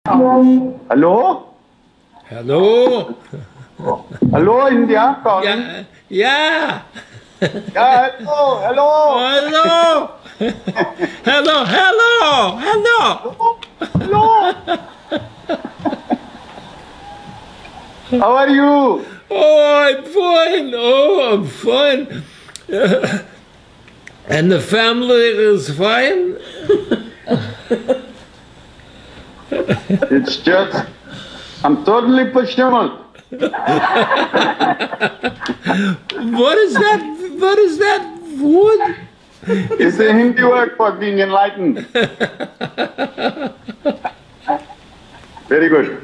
Hello? Hello? Hello, India? Yeah. Yeah. Yeah, hello, hello. Hello. Hello. Hello. Hello. Hello. How are you? Oh, I'm fine. Oh, I'm fine. And the family is fine? It's just, I'm totally pashimul. What is that? What is that wood? It's a Hindi word for being enlightened. Very good.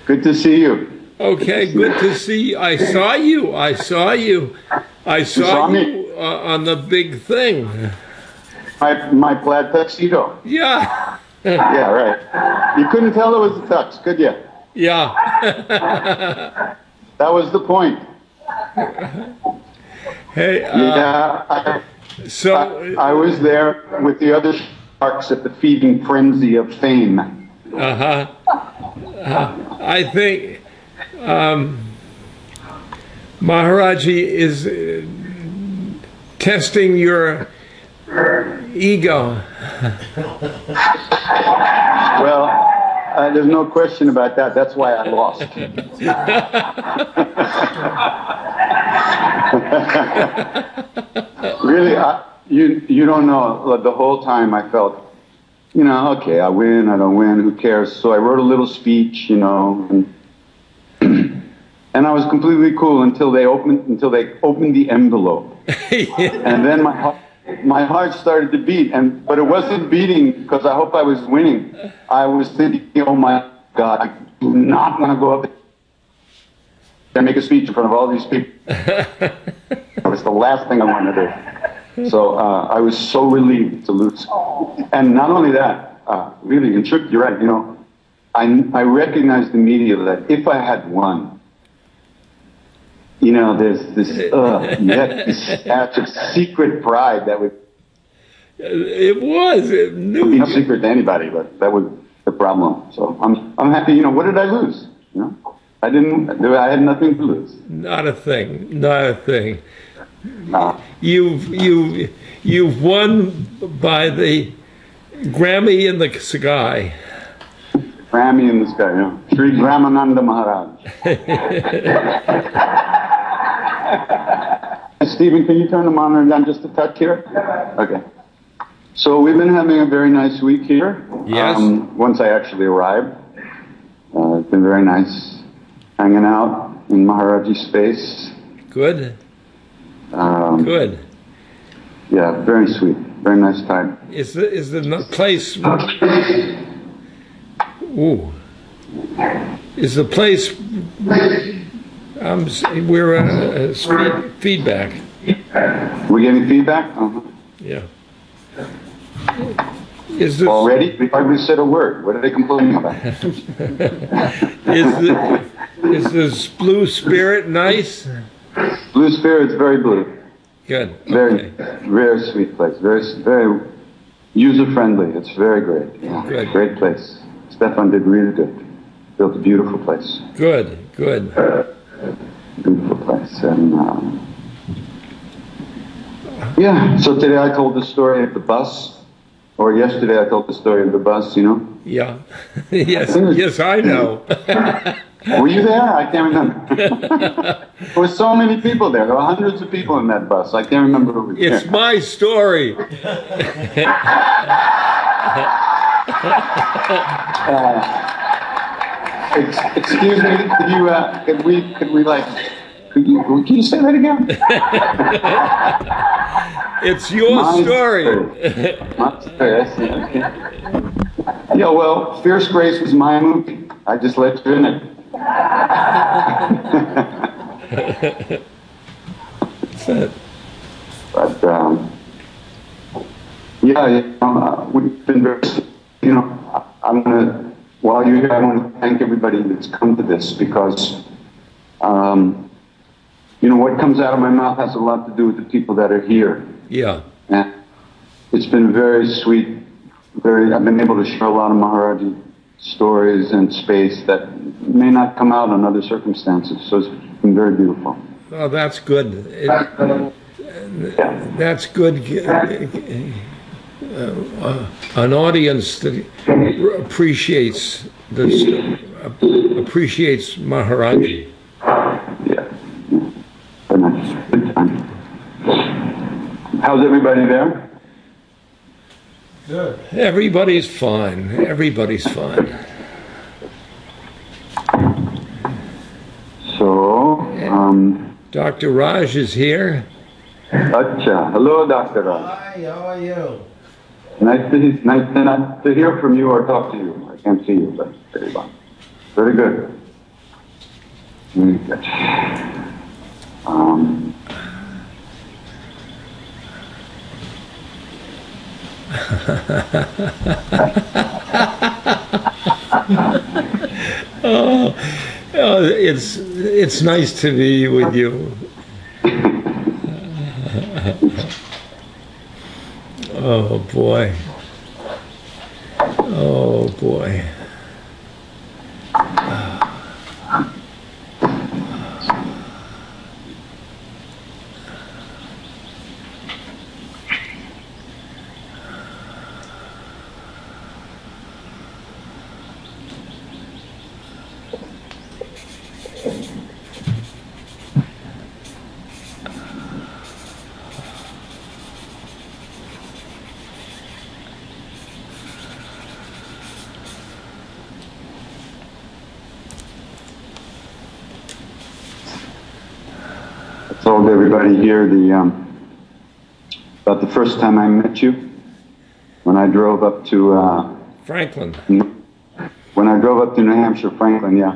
Good to see you. Okay, good to see you. I saw you. I saw you. I saw you on the big thing. My plaid tuxedo. Yeah. Yeah, right. You couldn't tell it was a tux, could you? Yeah. That was the point. Hey. Yeah. I was there with the other sharks at the feeding frenzy of fame. I think Maharaji is testing your ego. Well, there's no question about that. That's why I lost. Really, you don't know. The whole time I felt, you know, okay, I win, I don't win, who cares? So I wrote a little speech, you know, and I was completely cool until they opened the envelope, and then my heart started to beat, but it wasn't beating because I hope I was winning. I was thinking, oh my God, I do not want to go up and make a speech in front of all these people. That was the last thing I wanted to do. So I was so relieved to lose. And not only that, really, in truth, you're right, you know, I recognized immediately that if I had won, you know, there's this secret pride that would... It was. It be no secret to anybody, but that was the problem. So I'm happy, you know, what did I lose? You know, I had nothing to lose. Not a thing. Not a thing. You've won by the Grammy in the sky. Grammy in the sky, yeah. Sri Ramananda Maharaj. Stephen, can you turn the monitor down just a touch here? Okay. So we've been having a very nice week here. Yes. Once I actually arrived. It's been very nice hanging out in Maharaji's space. Good. Good. Yeah, very sweet. Very nice time. Is the place... Ooh. Is the place... we're feedback. We're getting feedback? Yeah. Is this... Already? We hardly said a word. What are they complaining about? Is this Blue Spirit nice? Blue Spirit's very blue. Good. Very, very sweet place. Very user-friendly. It's very great. Yeah. Good. Great place. Stefan did really good. Built a beautiful place. Good. Good. Beautiful place. And yeah, so today I told the story of the bus. Or yesterday I told the story of the bus, you know? Yeah. Yes, I know. Were you there? I can't remember. There were so many people there. There were hundreds of people in that bus. I can't remember who was there. It's my story. Excuse me, can you say that again? It's your story. My story, I see, okay. Yeah, well, Fierce Grace was my movie. I just let you in it. But, yeah, we've been very, you know, I'm going to, while you're here, I want to thank everybody that's come to this because you know, what comes out of my mouth has a lot to do with the people that are here. Yeah. And it's been very sweet. I've been able to share a lot of Maharaji stories and space that may not come out in other circumstances. So it's been very beautiful. Oh, that's good. That's good. An audience that appreciates Maharaji. Yeah. Very nice. Good time. How's everybody there? Good. Everybody's fine. Everybody's fine. So, Dr. Raj is here. Acha. Hello, Dr. Raj. Hi, how are you? Nice to hear from you or talk to you. I can't see you, but very well. Very good. Very good. Oh, it's nice to be with you. Oh boy. Oh boy. I told everybody here about the first time I met you, when I drove up to Franklin. When I drove up to New Hampshire, Franklin, yeah.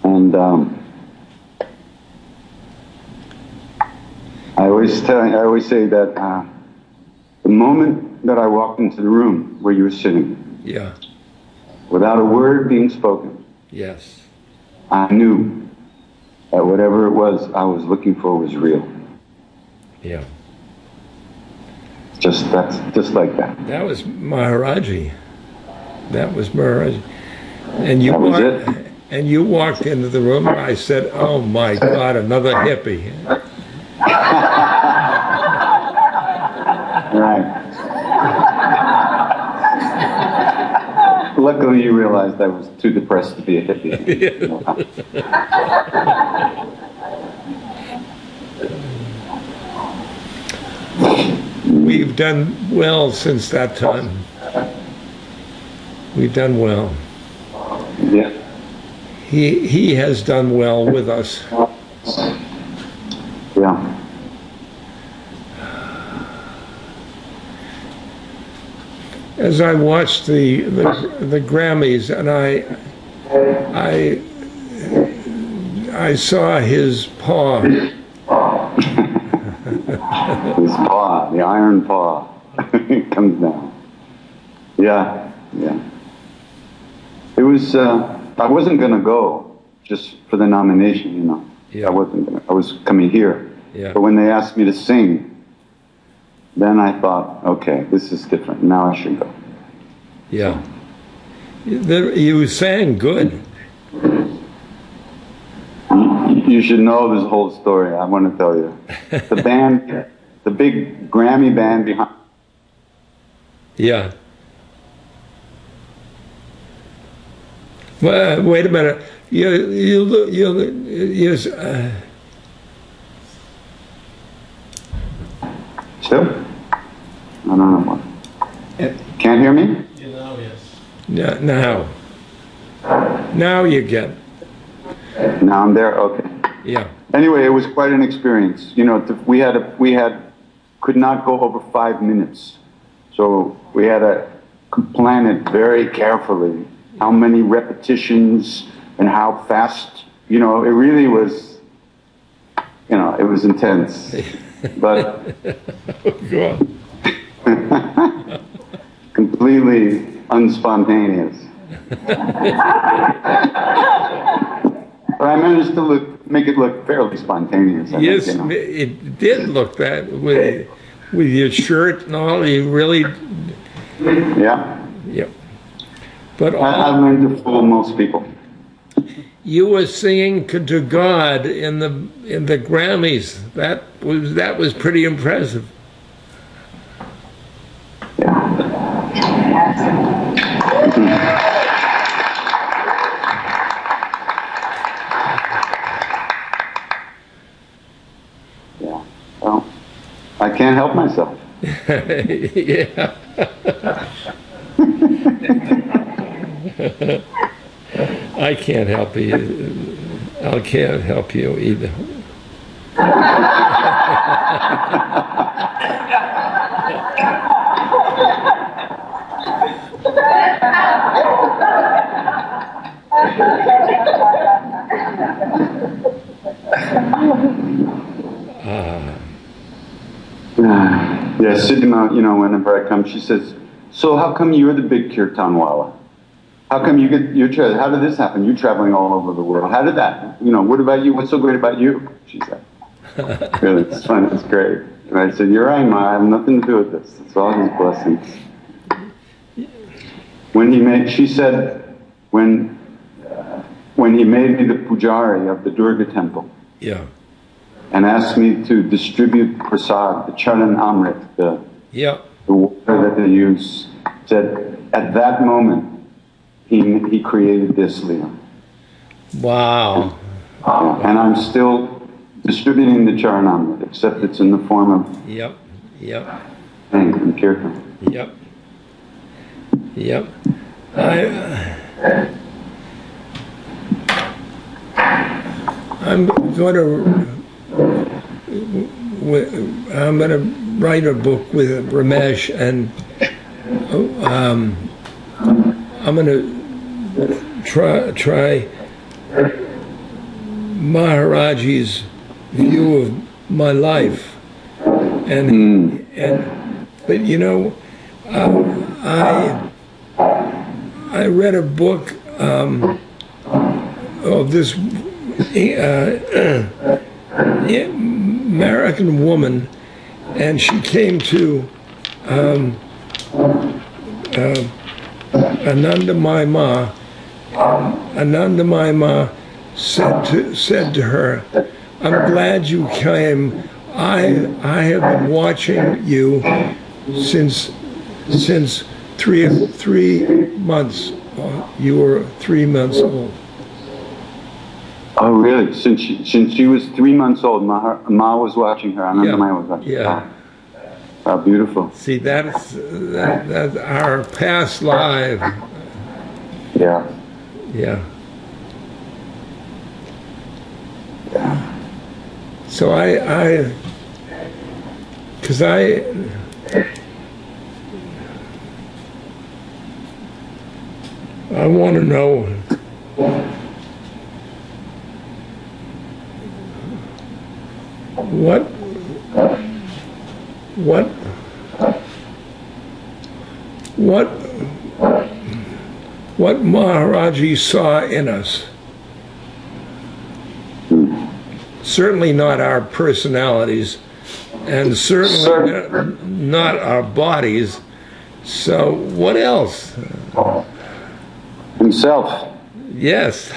And I always say that the moment that I walked into the room where you were sitting, Yeah. without a word being spoken, Yes. I knew that whatever it was I was looking for was real. Yeah. That's just like that. That was Maharaji. That was Maharaji. And you That was it. And you walked into the room. I said, "Oh my God, another hippie." Right. Luckily, you realized I was too depressed to be a hippie. We've done well since that time. We've done well. Yeah. He has done well with us. Yeah. As I watched the Grammys, and I saw his paw. His paw, the iron paw, comes down. Yeah, yeah. It was. I wasn't gonna go just for the nomination, you know. Yeah. I wasn't gonna. I was coming here. Yeah. But when they asked me to sing, then I thought, okay, this is different. Now I should go. Yeah. You sang good. You should know this whole story. I want to tell you. The band, the big Grammy band behind. Yeah. Well, wait a minute. Still? I don't know what. Can't hear me? You know, yes. Yeah, now you get. Now I'm there. Okay. Yeah. Anyway, it was quite an experience. You know, could not go over 5 minutes, so we had to plan it very carefully. How many repetitions and how fast. You know, it really was. You know, it was intense, but God. completely unspontaneous. But I managed to look make it look fairly spontaneous. I Yes, think, you know. it did look that with your shirt and all. You really, Yeah. yep. But I've learned to fool most people. you were singing to God in the Grammys. That was pretty impressive. Yeah. Well, I can't help myself. Yeah. I can't help you. I can't help you either. Yeah, Sidima, you know, whenever I come, she says, so how come you're the big Kirtanwala? How come you're how did this happen? You're traveling all over the world. How did that? You know, what about you? What's so great about you? She said. Really, it's fun, it's great. And I said, you're right, Ma, I have nothing to do with this. It's all his blessings. She said, when he made me the pujari of the Durga temple, Yeah. and asked me to distribute prasad, the charan amrit, the water that they use, said at that moment he created this Leela. Wow. And I'm still distributing the charan amrit, except it's in the form of Yep. and kirtan. Yep. I'm going to write a book with Ramesh, and I'm going to try Maharaji's view of my life, but you know, I read a book of this American woman, and she came to Anandamayi Ma. Anandamayi Ma said to her, "I'm glad you came. I have been watching you since 3 months. You were 3 months old." Oh, really? Since she was 3 months old, Ma was watching her. Anandamayi was watching her. Yeah. How beautiful. See, that's our past life. Yeah. Yeah. So because I want to know what Maharaji saw in us. Certainly not our personalities, and certainly not our bodies. So what else? Himself. Yes.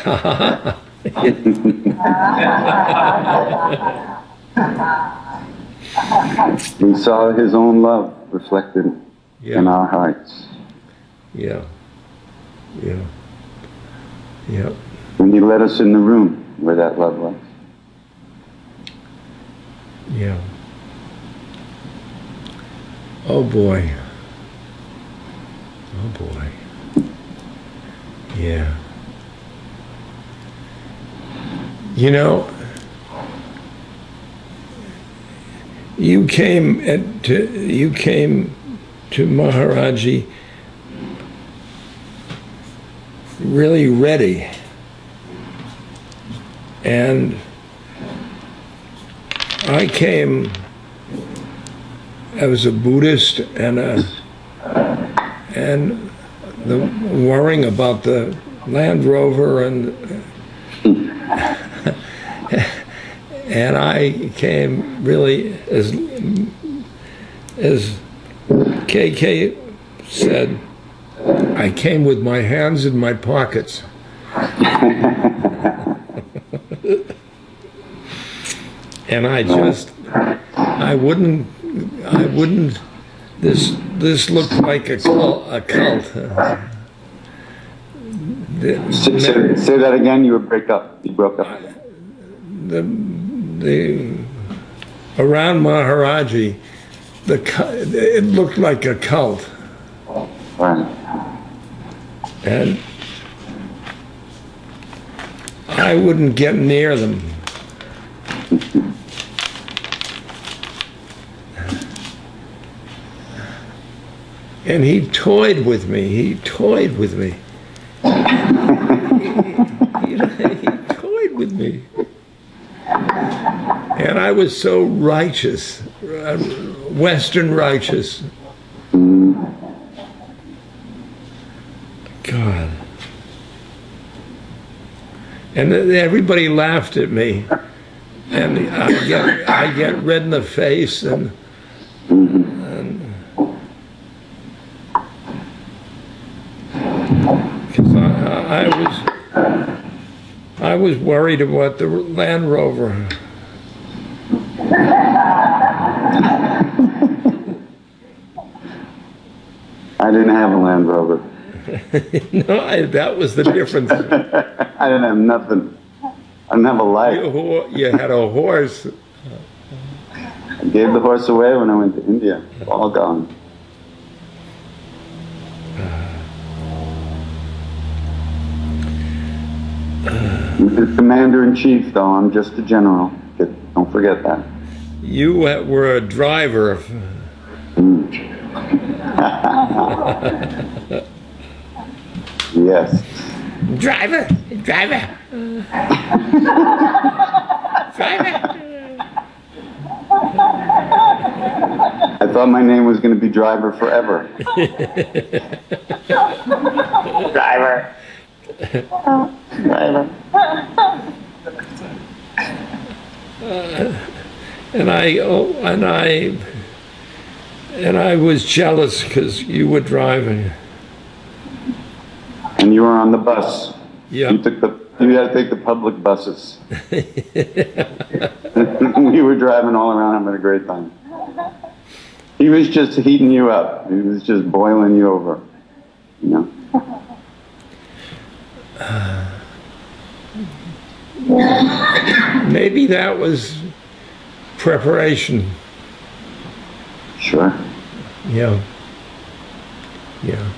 We saw his own love reflected in our hearts. Yeah. And he let us in the room where that love was. Yeah. Oh boy. Yeah. You know, you came to Maharaji really ready, and I came as a Buddhist and the worrying about the Land Rover, and And I came really, as KK said, I came with my hands in my pockets. And I wouldn't, this looked like a cult. Say that again, you broke up. Around Maharaji, it looked like a cult. Right. And I wouldn't get near them. And he toyed with me. He toyed with me. He toyed with me. And I was so righteous, Western righteous. God. And everybody laughed at me. And I get red in the face and I was worried about the Land Rover. I didn't have a Land Rover. No, that was the difference. I didn't have nothing. I didn't have a life. You had a horse. I gave the horse away when I went to India. All gone. You're the commander-in-chief, though. I'm just a general. Don't forget that. You were a driver. Yes. Driver. Driver. I thought my name was going to be Driver forever. Driver. Driver. And I was jealous because you were driving. And you were on the bus. Yeah. You had to take the public buses. We were driving all around having a great time. He was just heating you up. He was just boiling you over, you know. Maybe that was preparation. Sure. Yeah. Yeah.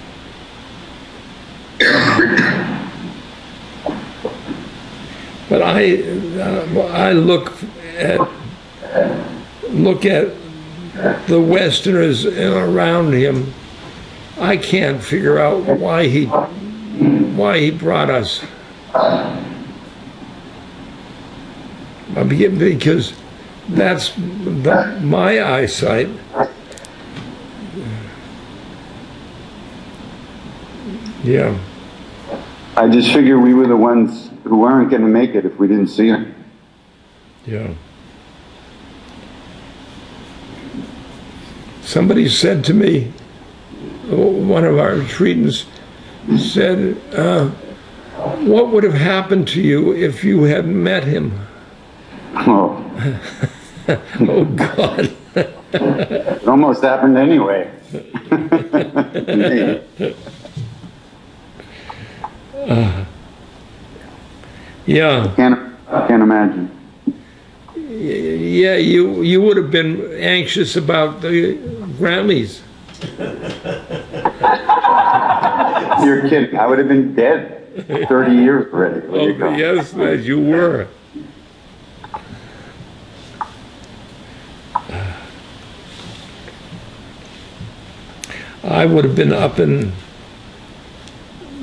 But I look at the Westerners around him. I can't figure out why he brought us. Because that's my eyesight. Yeah. I just figure we were the ones who weren't going to make it if we didn't see him. Yeah. Somebody said to me, one of our retreatants said, what would have happened to you if you had met him? Oh. Oh, God. It almost happened anyway. Yeah. I can't imagine. Yeah, you would have been anxious about the Grammys. You're kidding. I would have been dead 30 years already. Oh, yes, as you were. I would have been up in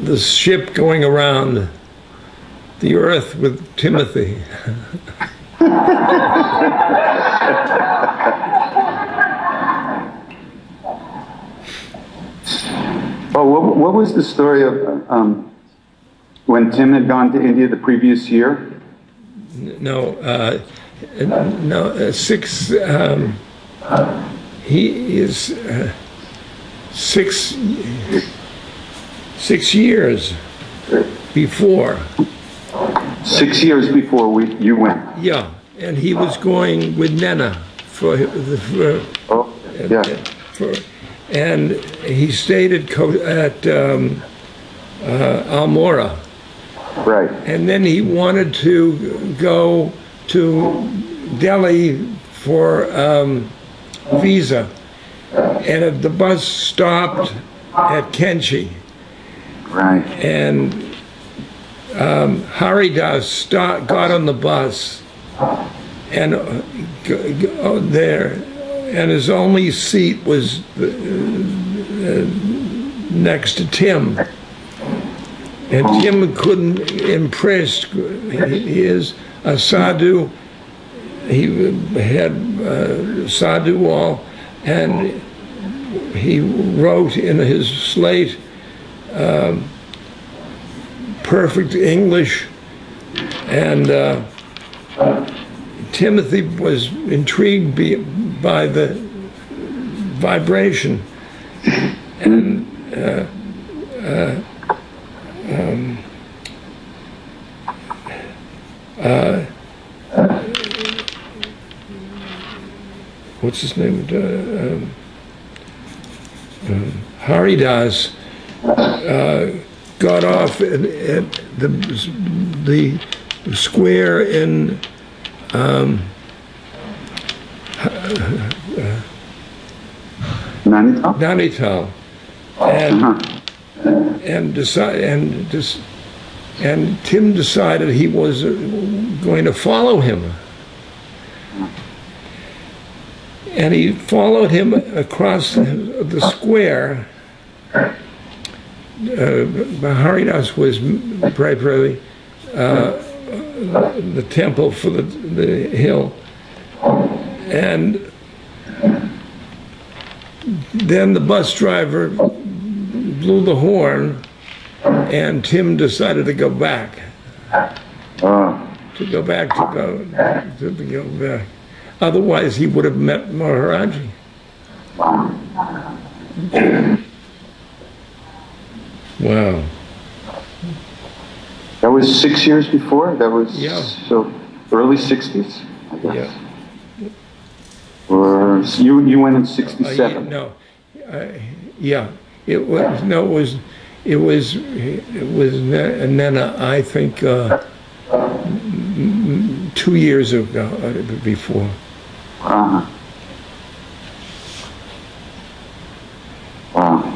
the ship going around the earth with Timothy. Oh, what was the story of when Tim had gone to India the previous year? No, no, he is 6 years before. 6 years before you went. Yeah, and he was going with Nena and he stayed at Almora. Right. And then he wanted to go to Delhi for visa, and the bus stopped at Kenchi. Right. And Haridas got on the bus and there, and his only seat was next to Tim. And Tim couldn't impress. He is a sadhu. He had sadhu wall, and he wrote in his slate perfect English, and Timothy was intrigued by the vibration, and what's his name? Haridas got off at the square in Nainital, and Tim decided he was going to follow him. And he followed him across the square. Haridas was probably the temple for the hill. And then the bus driver blew the horn, and Tim decided to go back. To go back. Otherwise, he would have met Maharaji. Wow. That was 6 years before? That was so early 60s, I guess. Yeah. Or you went in 67? Yeah. It was Nena, I think 2 years ago, before. Wow.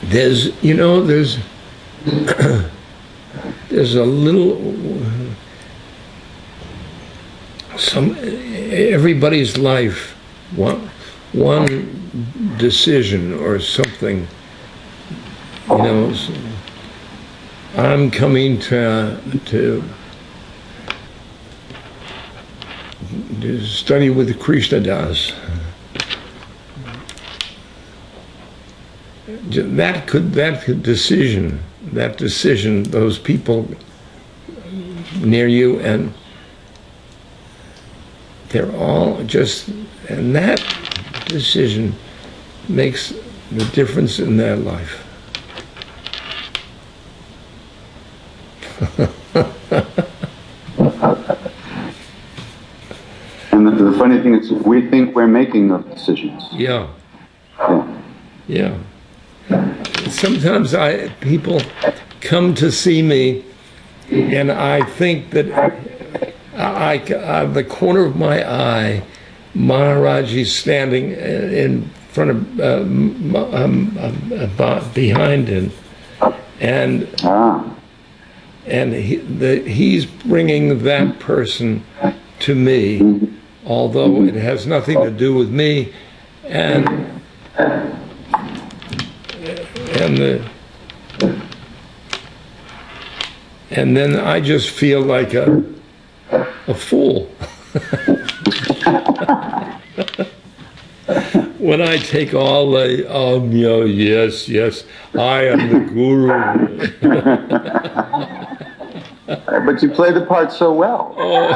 There's there's a little, everybody's life, one decision or something, I'm coming to study with Krishna Das. That decision, those people near you, and they're all just, and that decision makes the difference in their life. And the funny thing is, we think we're making those decisions. Yeah. Sometimes people come to see me, and I think that the corner of my eye, Maharaj is standing in front of, behind him, and he's bringing that person to me, although it has nothing to do with me, and then I just feel like a fool. When I take all the, you know, yes, yes, I am the guru. But you play the part so well. Oh.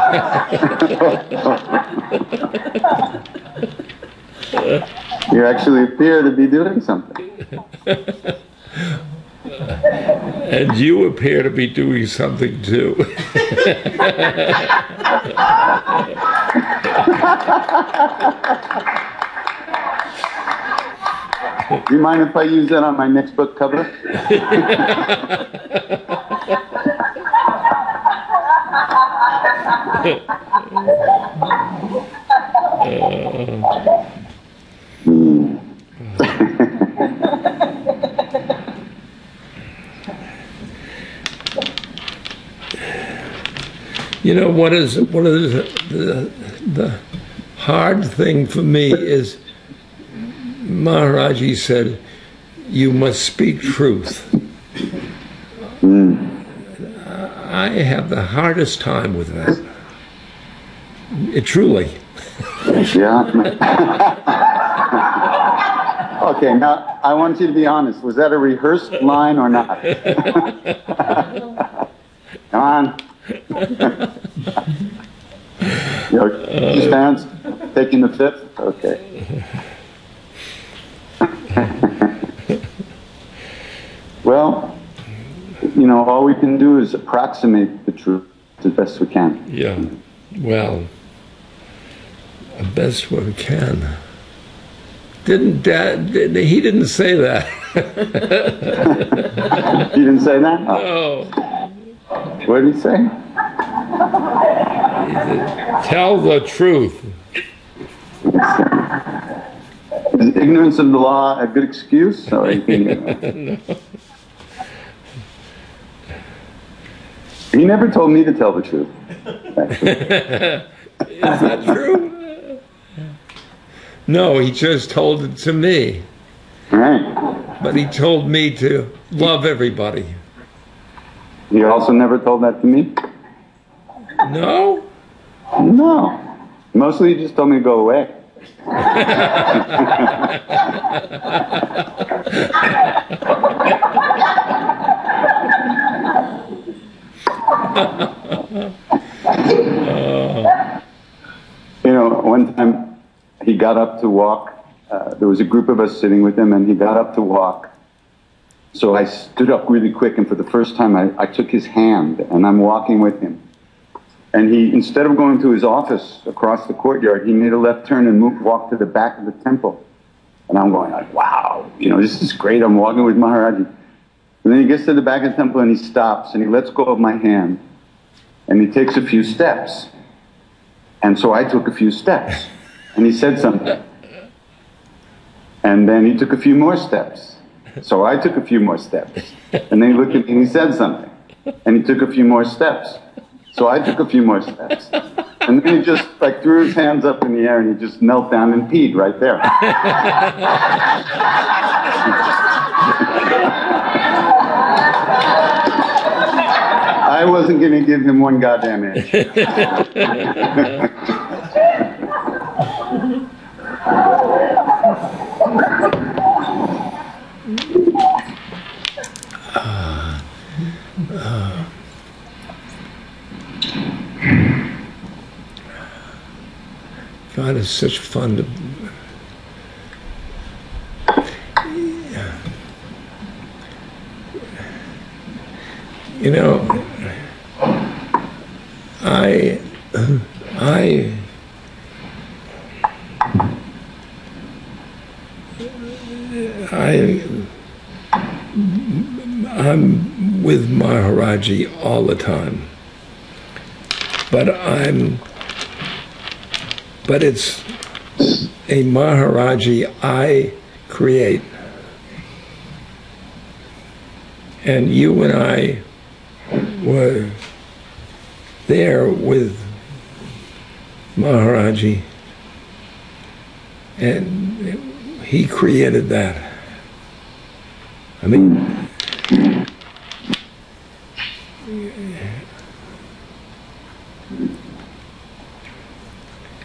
You actually appear to be doing something. And you appear to be doing something too. Do you mind if I use that on my next book cover? You know, what is the hard thing for me is Maharaji said, you must speak truth. I have the hardest time with that. Truly. Yeah. Okay, now I want you to be honest. Was that a rehearsed line or not? Come on. Two stands, taking the fifth? Okay. Well, you know, all we can do is approximate the truth as best we can. Yeah, well, as best we can. Didn't Dad, he didn't say that. He didn't say that? No. What did he say? He said, tell the truth. Is ignorance of the law a good excuse? Or No. He never told me to tell the truth. Is that true? No, he just told it to me. Right. But he told me to love everybody. He also never told that to me? No? No. Mostly he just told me to go away. You know, one time he got up to walk. There was a group of us sitting with him, and he got up to walk. So I stood up really quick, and for the first time I took his hand, and I'm walking with him. And he, instead of going to his office across the courtyard, he made a left turn and walked to the back of the temple. And I'm going like, wow, you know, this is great. I'm walking with Maharaji. And then he gets to the back of the temple and he stops and he lets go of my hand. And he takes a few steps. And so I took a few steps. And he said something. And then he took a few more steps. So I took a few more steps. And then he looked at me and he said something. And he took a few more steps. So I took a few more steps. And then he just like threw his hands up in the air and he just knelt down and peed right there. I wasn't going to give him one goddamn inch. God, it's such fun to... You know, I'm with Maharaji all the time, but it's a Maharaji I create. And you and I were there with Maharaji, and he created that. I mean,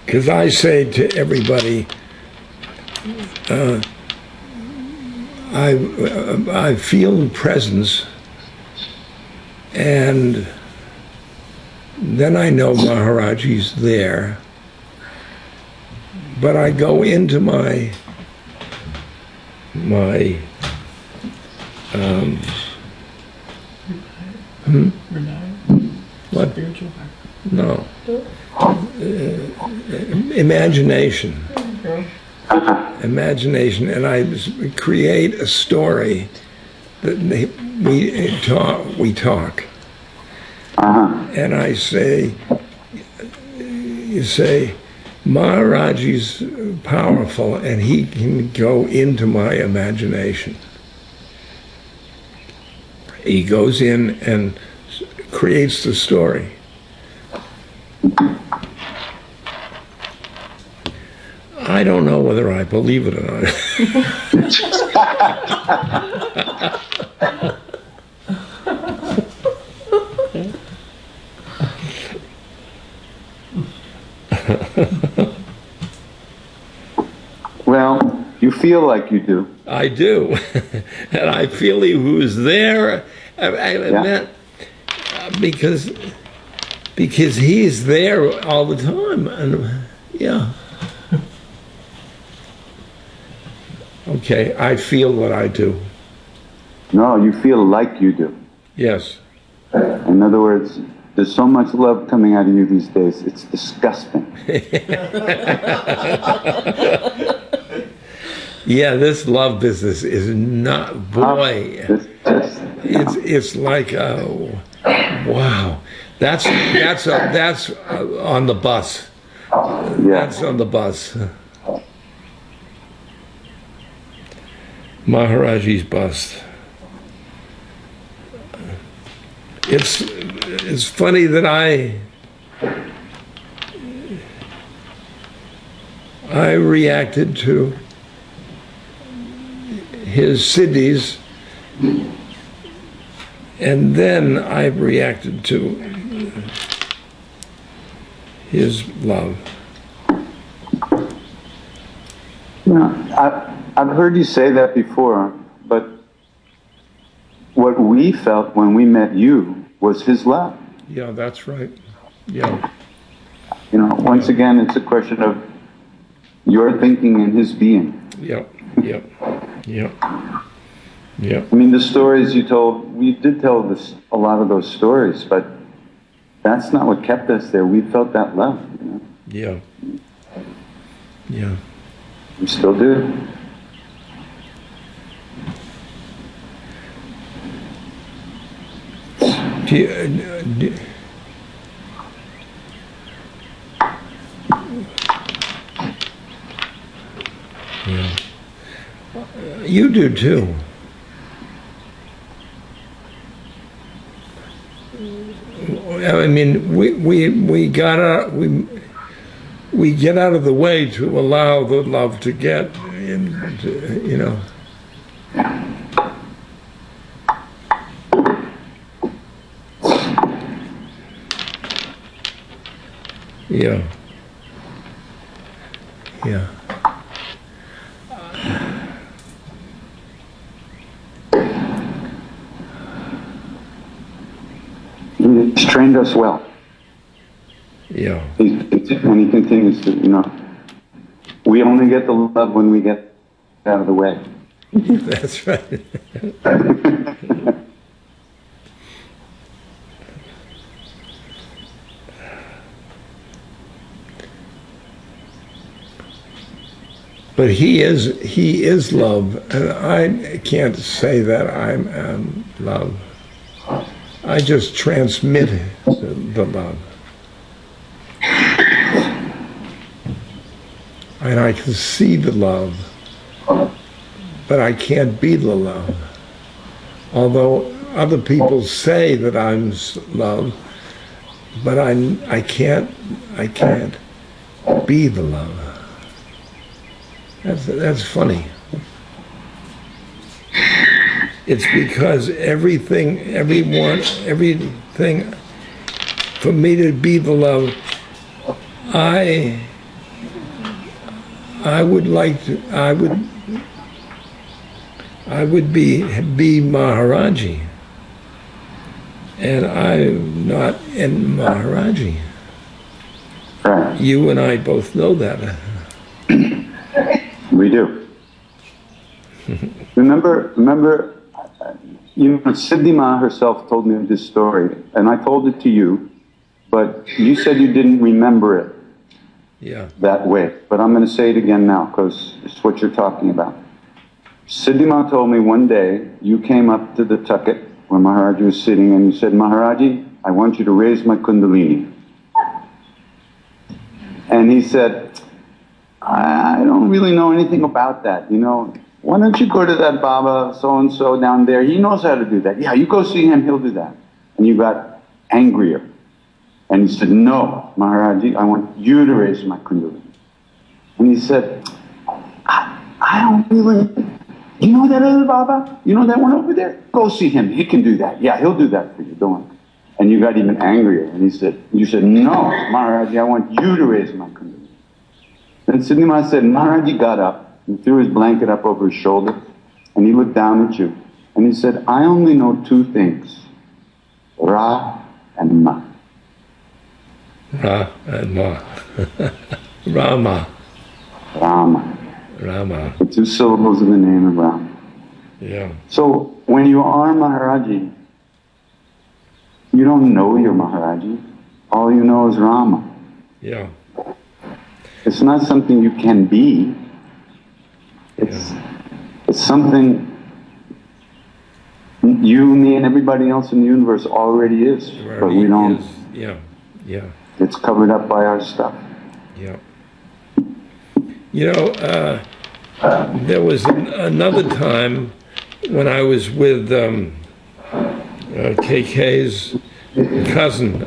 because I say to everybody, I feel presence, and then I know Maharaji's there, but I go into my what? No. Imagination. Imagination, and I create a story that we talk. And I say, you say, Maharaji's powerful, and he can go into my imagination. He goes in and creates the story. I don't know whether I believe it or not. Well, you feel like you do. I do. And I feel he was there. Because he's there all the time. And yeah. Okay, I feel what I do. No, you feel like you do. Yes. In other words, there's so much love coming out of you these days, it's disgusting. Yeah, this love business is not, boy. It's like, wow. That's on the bus. Yeah. That's on the bus. Maharaji's bust. It's funny that I reacted to his siddhis, and then I reacted to his love. Yeah, I've heard you say that before, but what we felt when we met you was his love. Yeah, that's right. Yeah. You know, once again, it's a question of your thinking and his being. Yep, yep, yep, yep. I mean, the stories you told, we did tell a lot of those stories, but that's not what kept us there. We felt that love, you know? Yeah. Yeah. We still do. Yeah. You do too. I mean, we got out, we get out of the way to allow the love to get into, you know. Yeah. Yeah. He's trained us well. Yeah. And he continues to, you know, we only get the love when we get out of the way. That's right. But he is love, and I can't say that I'm love. I just transmit the love. And I can see the love, but I can't be the love. Although other people say that I'm love, but I can't be the love. That's funny. It's because everything, for me to be the love, I I would like to. I would be Maharaji, and I'm not in Maharaji. Right. You and I both know that. We do. Remember, Siddhi Ma herself told me this story, and I told it to you, but you said you didn't remember it. Yeah. That way. But I'm going to say it again now, because it's what you're talking about. Siddhi Ma told me one day, you came up to the tucket where Maharaji was sitting, and you said, Maharaji, I want you to raise my kundalini. And he said, I don't really know anything about that, you know. Why don't you go to that Baba so-and-so down there? He knows how to do that. Yeah, you go see him, he'll do that. And you got angrier. And he said, no, Maharaji, I want you to raise my kundalini. And he said, I don't really, you know that other Baba? You know that one over there? Go see him, he can do that. Yeah, he'll do that for you, don't worry. And you got even angrier. And he said, you said, no, Maharaji, I want you to raise my kundalini. And Siddhi Ma said, Maharaji got up and threw his blanket up over his shoulder, and he looked down at you. And he said, I only know two things, Ra and Ma. Ra and Ma. Rama. Rama. Rama. The two syllables of the name of Rama. Yeah. So when you are Maharaji, you don't know you're Maharaji. All you know is Rama. Yeah. It's not something you can be. It's something you, me, and everybody else in the universe already is. But we don't. Yeah. Yeah. It's covered up by our stuff. Yeah. You know, there was another time when I was with KK's cousin,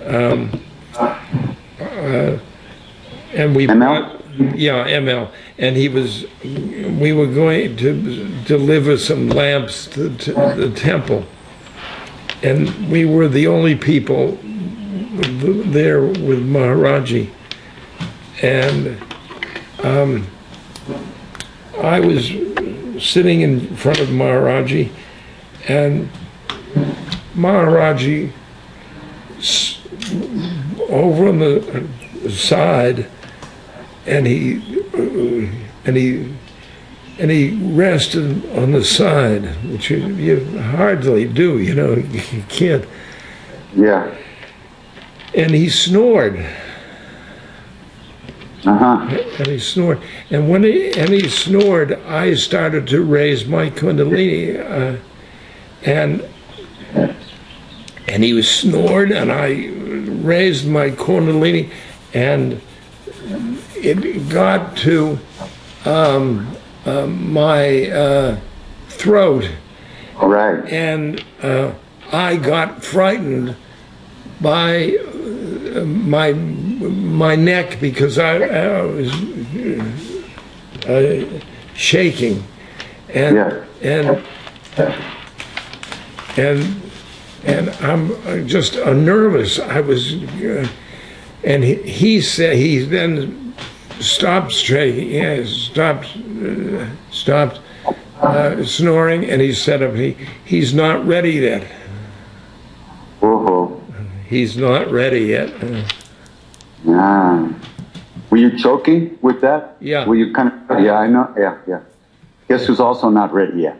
and we ML? Yeah, ML, and we were going to deliver some lamps to the temple, and we were the only people there with Maharaji, and I was sitting in front of Maharaji, and Maharaji over on the side, and he rested on the side, which you hardly do, you know, you can't. Yeah. And he snored. And he snored. And when he snored, I started to raise my kundalini, and he was snored, and I raised my kundalini, and it got to my throat. Right. And I got frightened by my neck, because I was shaking, and I'm just nervous. I was, and he said, he then stopped shaking, stopped snoring, and he said, he's not ready yet. He's not ready yet. Yeah. Were you choking with that? Yeah. Were you kind of, yeah, I know, yeah. Guess who's also not ready yet?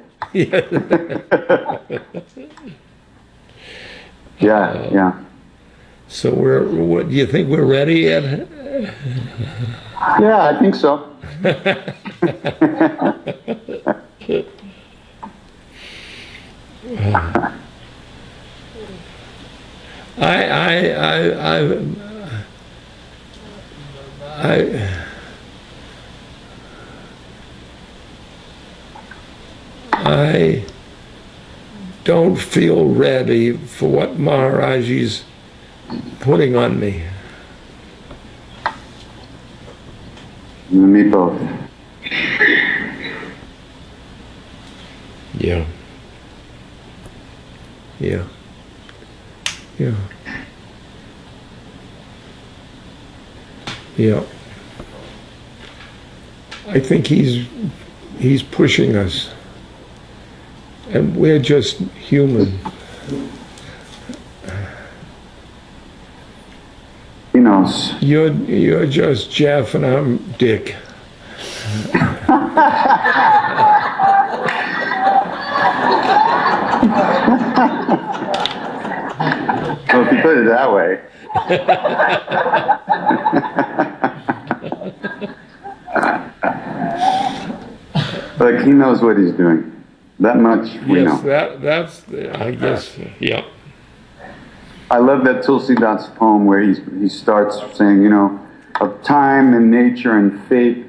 Yeah. So what do you think, we're ready yet? Yeah, I think so. I don't feel ready for what Maharaji's putting on me. Me both. Yeah. I think he's pushing us, and we're just human. He knows. You're just Jeff, and I'm Dick. Well, if you put it that way. Like, he knows what he's doing. That much we know. Yes, that's, I guess, yeah. I love that Tulsidas poem where he starts saying, you know, of time and nature and fate,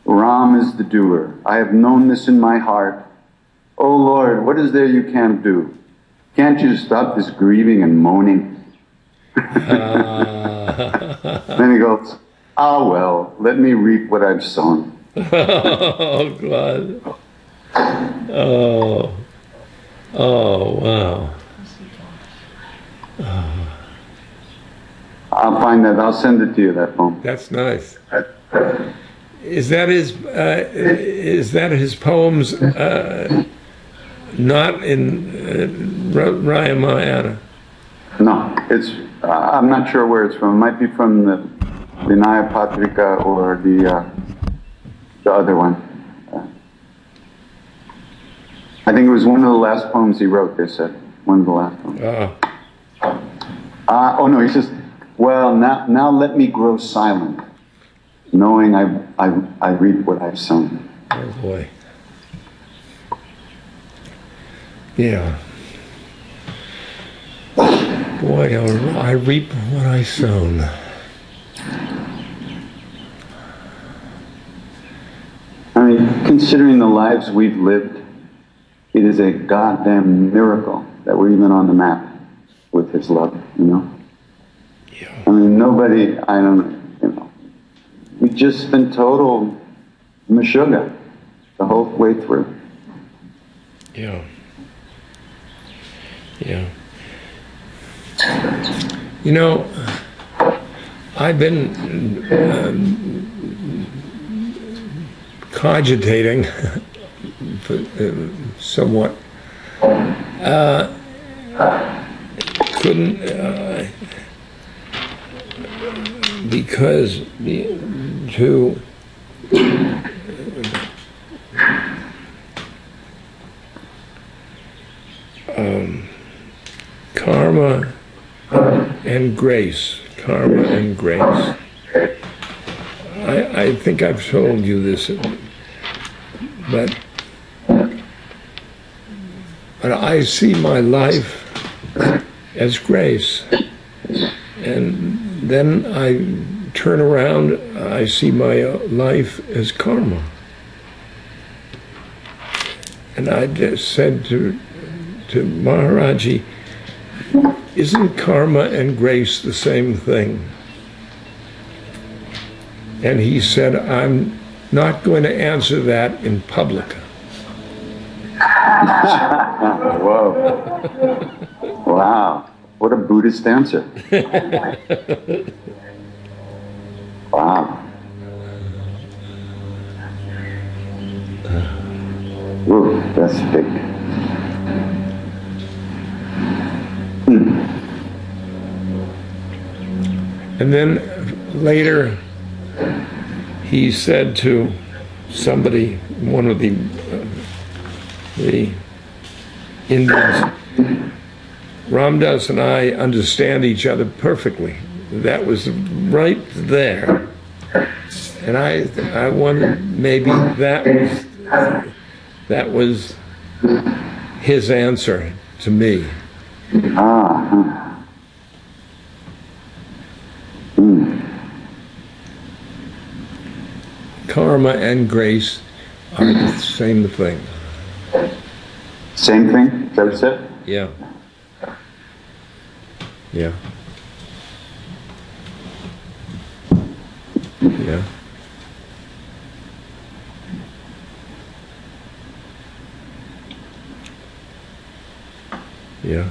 Ram is the doer. I have known this in my heart. Oh Lord, what is there you can't do? Can't you stop this grieving and moaning? Then he goes, ah well, let me reap what I've sown. Oh God. Oh. Oh wow. I'll find that. I'll send it to you, that poem. That's nice. Is that his poems? Not in Ramayana. No, it's. I'm not sure where it's from. It might be from the Vinaya Patrika or the other one. I think it was one of the last poems he wrote. They said one of the last poems. Oh no, he says, well, now let me grow silent, knowing I reap what I've sown. Oh boy. Yeah. Boy, I reap what I sown. I mean, considering the lives we've lived, it is a goddamn miracle that we're even on the map with his love, you know? Yeah. I mean, nobody, I don't, you know, we've just been total meshuggah the whole way through. Yeah. Yeah. You know, I've been cogitating somewhat. Couldn't, because to karma and grace. Karma and grace. I think I've told you this, but I see my life as grace, and then I turn around, I see my life as karma. And I just said to Maharaji, isn't karma and grace the same thing? And he said, I'm not going to answer that in public. Whoa. Wow. What a Buddhist answer. Wow. Ooh, that's big. And then later, he said to somebody, one of the Indians, Ramdas and I understand each other perfectly. That was right there. And I wondered, maybe that was his answer to me. Karma and grace are the same thing. Same thing? Is that what you said? Yeah. Yeah. Yeah. Yeah.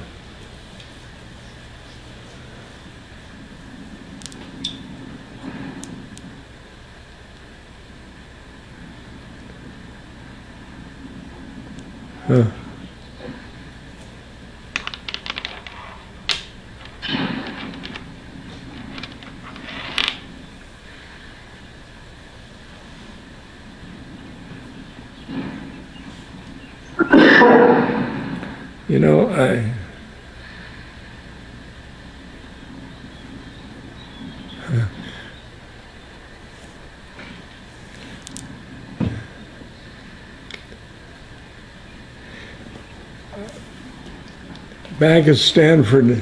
You know, back at Stanford,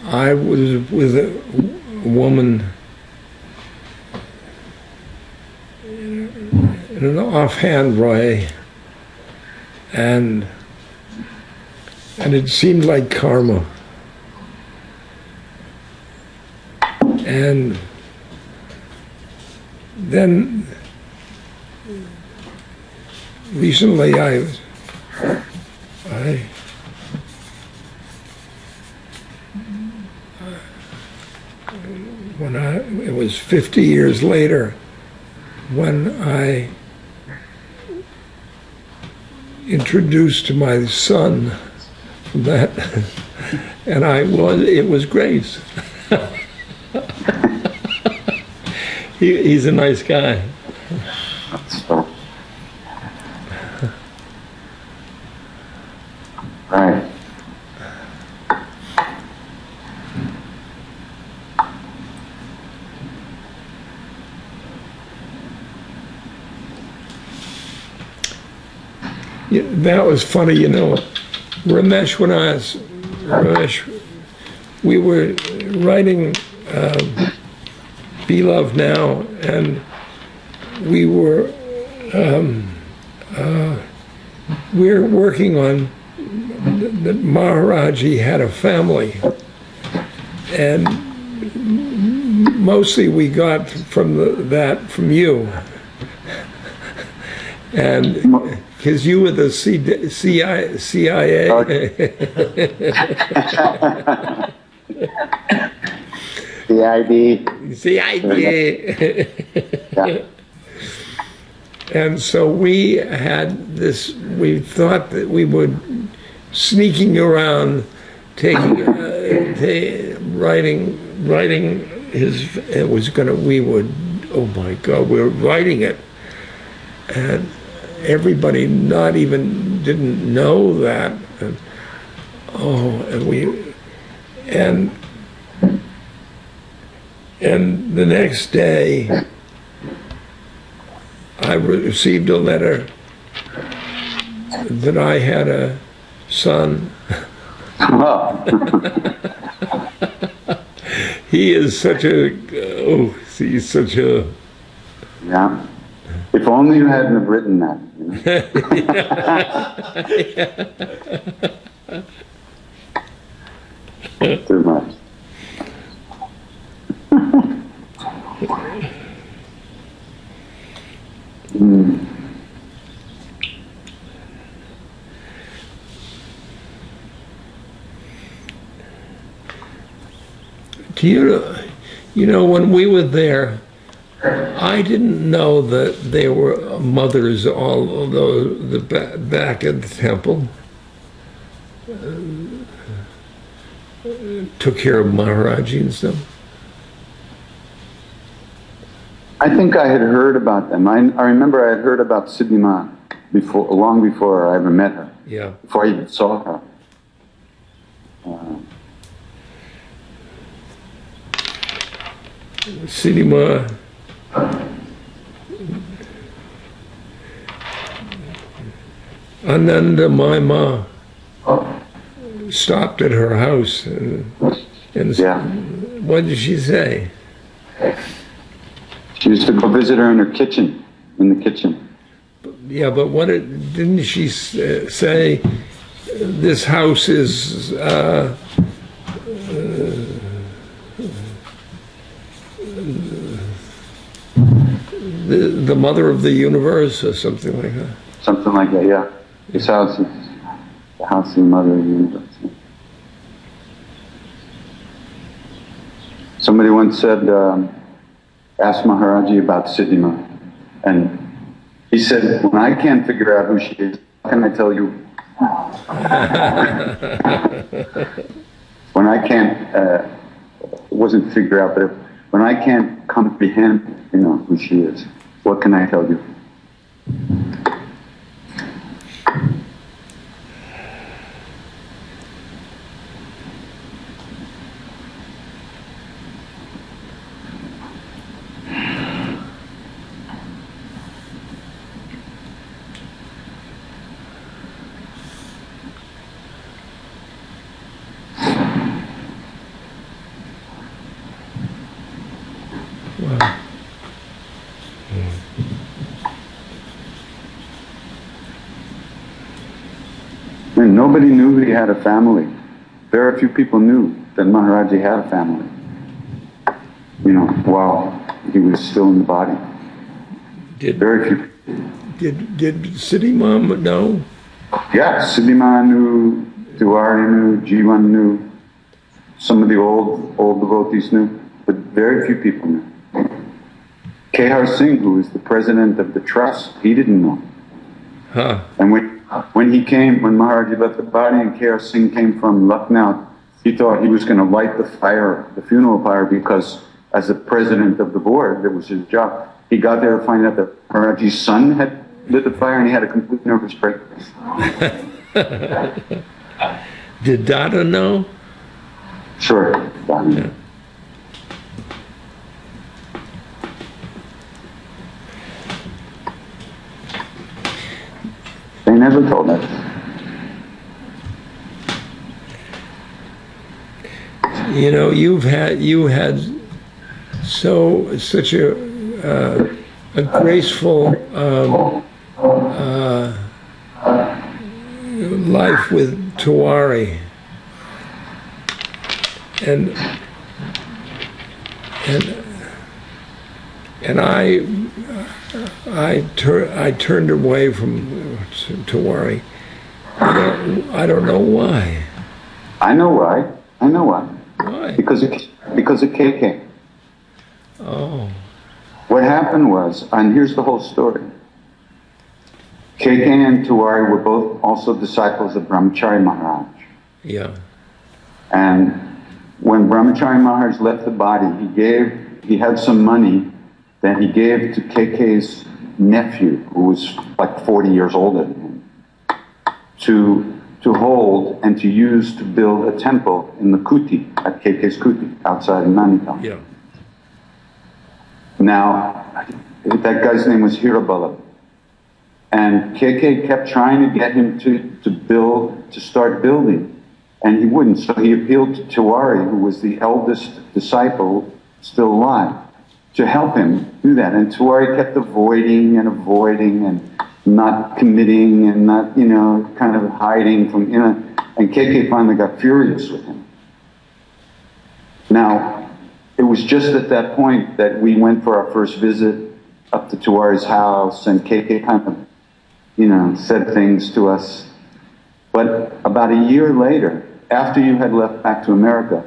I was with a woman in an offhand way, and it seemed like karma. And then recently it was 50 years later when I introduced my son that, and it was Grace. He's a nice guy. Right. Yeah, that was funny, you know. Ramesh, we were writing Be Love Now, and we were working on that Maharaji had a family, and mostly we got from that from you, and because you were the CIA. CID. Yeah. And so we had this, we thought that we would sneaking around, writing his, it was gonna, we would, oh my God, we were writing it. And everybody didn't know that. And the next day, I received a letter that I had a son. He is such a, he's such a... Yeah. If only you hadn't have written that. You know? Too much. You know, when we were there, I didn't know that there were mothers all the back at the temple. Took care of Maharaji and stuff. I think I had heard about them. I remember I had heard about Siddhima before, long before I ever met her. Yeah. Before I even saw her. Siddhima. Ananda, my ma, stopped at her house and yeah. What did she say? She used to go visit her in her kitchen, in the kitchen. Yeah, but didn't she say this house is the mother of the universe or something like that? Something like that, yeah. This house is the house of the mother of the universe. Somebody once said, asked Maharaji about Siddhima, and He said, when I can't figure out who she is, how can I tell you? When I can't, it wasn't figure out, but when I can't comprehend, who she is, what can I tell you? And nobody knew he had a family. Very few people knew that Maharaji had a family, while he was still in the body. Very few. Did Siddhi Mama know? Yeah, Siddhi Mama knew, Tiwari knew, Jivan knew, some of the old devotees knew, but very few people knew. K.R. Singh, who was the president of the trust, he didn't know. Huh. And when Maharaji left the body and K.R. Singh came from Lucknow, he thought he was going to light the funeral fire, because as the president of the board, that was his job. He got there to find out that Maharaji's son had lit the fire and he had a complete nervous breakdown. Did Dada know? Sure. Yeah. They never told us. You had such a graceful life with Tiwari, and I turned away from Tiwari. I don't know why. I know why. Why? Because of KK. Oh. What happened was, and here's the whole story. KK and Tiwari were both also disciples of Brahmachari Maharaj. Yeah. And when Brahmachari Maharaj left the body, he had some money that he gave to KK's nephew, who was like 40 years older than him, to hold and to use to build a temple in the Kuti, at KK's Kuti, outside of Nainital. Yeah. Now, that guy's name was Hirabala. And KK kept trying to get him to start building, and he wouldn't. So he appealed to Tiwari, who was the eldest disciple still alive, to help him do that. And Tiwari kept avoiding and not committing and not, kind of hiding from, and KK finally got furious with him. Now, it was just at that point that we went for our first visit up to Tiwari's house, and KK kind of, said things to us. But about a year later, after you had left back to America,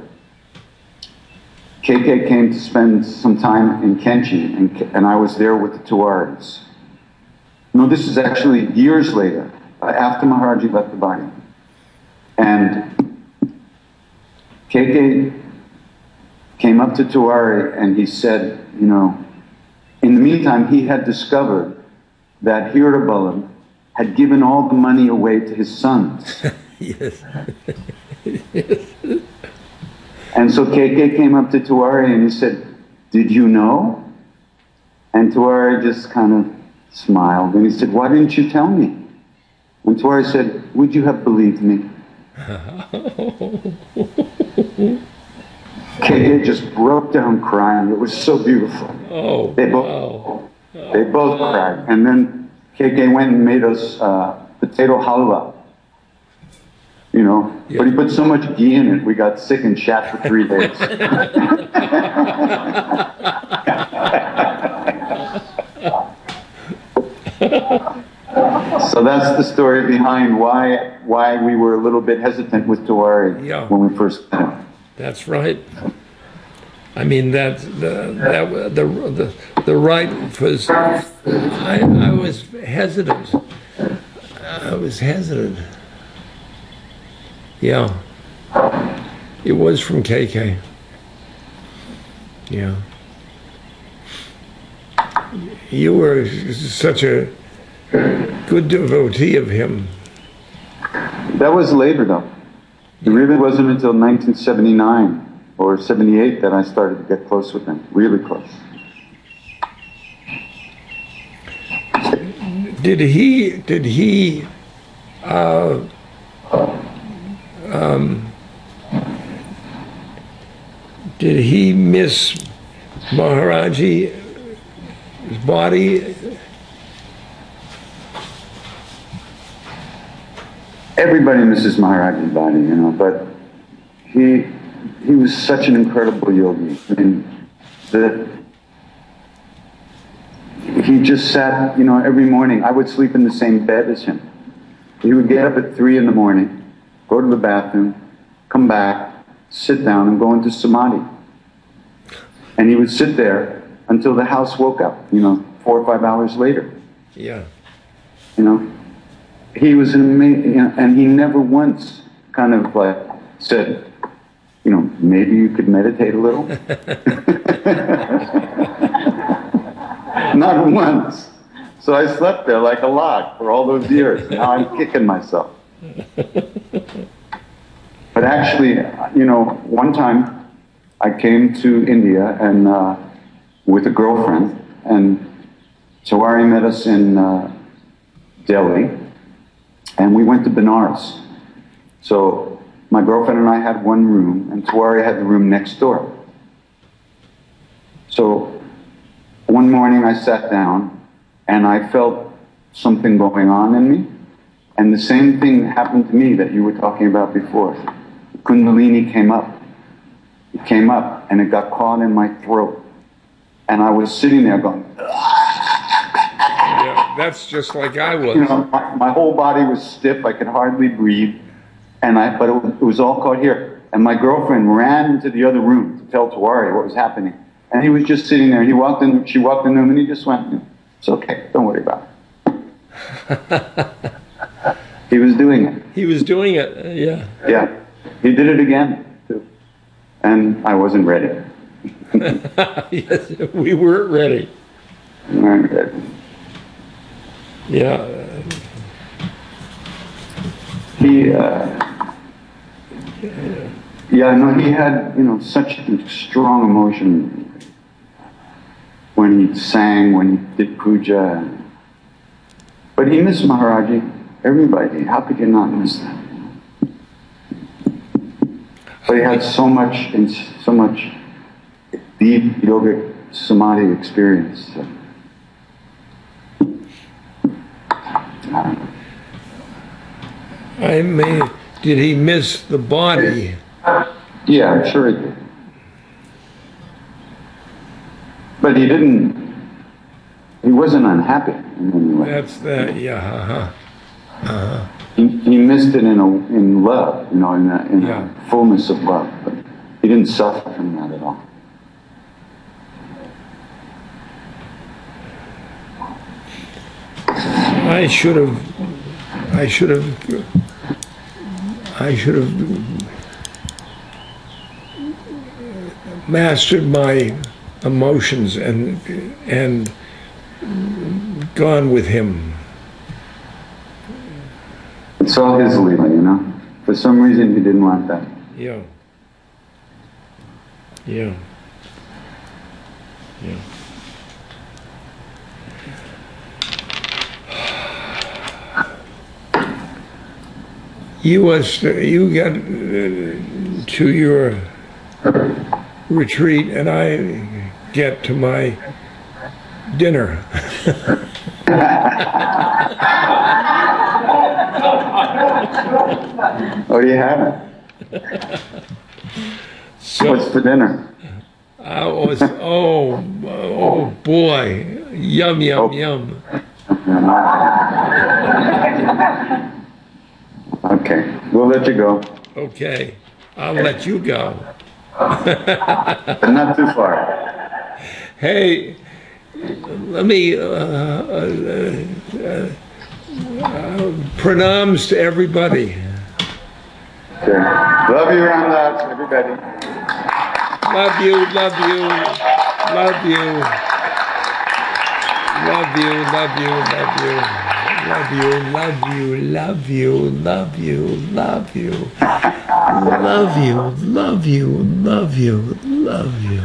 KK came to spend some time in Kenchi, and I was there with the Tiwaris. No, this is actually years later, after Maharaji left the body. And KK came up to Tiwari and he said, in the meantime, he had discovered that Hirabalam had given all the money away to his sons. Yes. And so KK came up to Tiwari and he said, "Did you know?" And Tiwari just kind of smiled and he said, "Why didn't you tell me?" And Tiwari said, "Would you have believed me?" KK just broke down crying. It was so beautiful. Oh, they both cried. And then KK went and made us potato halwa. Yeah. But he put so much ghee in it, we got sick and shat for 3 days. So that's the story behind why we were a little bit hesitant with Tiwari when we first met him. That's right. I mean, the right was, I was hesitant. I was hesitant. Yeah. It was from KK. Yeah. You were such a good devotee of him. That was later, though. It really wasn't until 1979 or 78 that I started to get close with him, really close. Did he miss Maharaji's body? Everybody misses Maharaji's body, you know, but he was such an incredible yogi. I mean, he just sat, you know, every morning. I would sleep in the same bed as him. He would get up at 3 in the morning, go to the bathroom, come back, sit down and go into samadhi. And he would sit there until the house woke up, you know, 4 or 5 hours later. Yeah. You know, he was an amazing, you know, and he never once kind of like said, you know, maybe you could meditate a little. Not once. So I slept there like a log for all those years. Now I'm kicking myself. But actually, you know, one time I came to India and with a girlfriend, and Tawari met us in Delhi, and we went to Benares. So my girlfriend and I had one room, and Tawari had the room next door. So one morning I sat down, and I felt something going on in me, and the same thing happened to me that you were talking about before. Kundalini came up. It came up, and it got caught in my throat. And I was sitting there going, yeah, that's just like I was. You know, my whole body was stiff. I could hardly breathe. But it was all caught here. And my girlfriend ran into the other room to tell Tawari what was happening. And he was just sitting there. She walked in the room, and he just went, it's okay, don't worry about it. He was doing it. He was doing it, yeah. Yeah, he did it again, too. And I wasn't ready. Yes, we weren't ready. We weren't ready. Yeah. Yeah, no, he had, you know, such strong emotion when he sang, when he did puja. But he missed Maharaji, everybody. How could you not miss that? But he had so much deep yogic samadhi experience. So. Did he miss the body? Yeah, I'm sure he did. But he wasn't unhappy in any way. That's that, yeah, He missed it in love, you know, in the fullness of love. But he didn't suffer from that at all. I should have mastered my emotions and gone with him. It's all his leela, you know. For some reason, he didn't want that. Yeah. Yeah. Yeah. You got to your retreat, and I get to my dinner. Oh, you haven't? So, what's for dinner? Oh boy, yum, yum. Okay, we'll let you go. Okay, I'll let you go. but not too far. Hey, let me pranams to everybody. Okay. Love you, Ramdas, everybody. Love you, love you, love you. Love you, love you, love you. Love you, love you, love you, love you, love you. Love you, love you, love you, love you.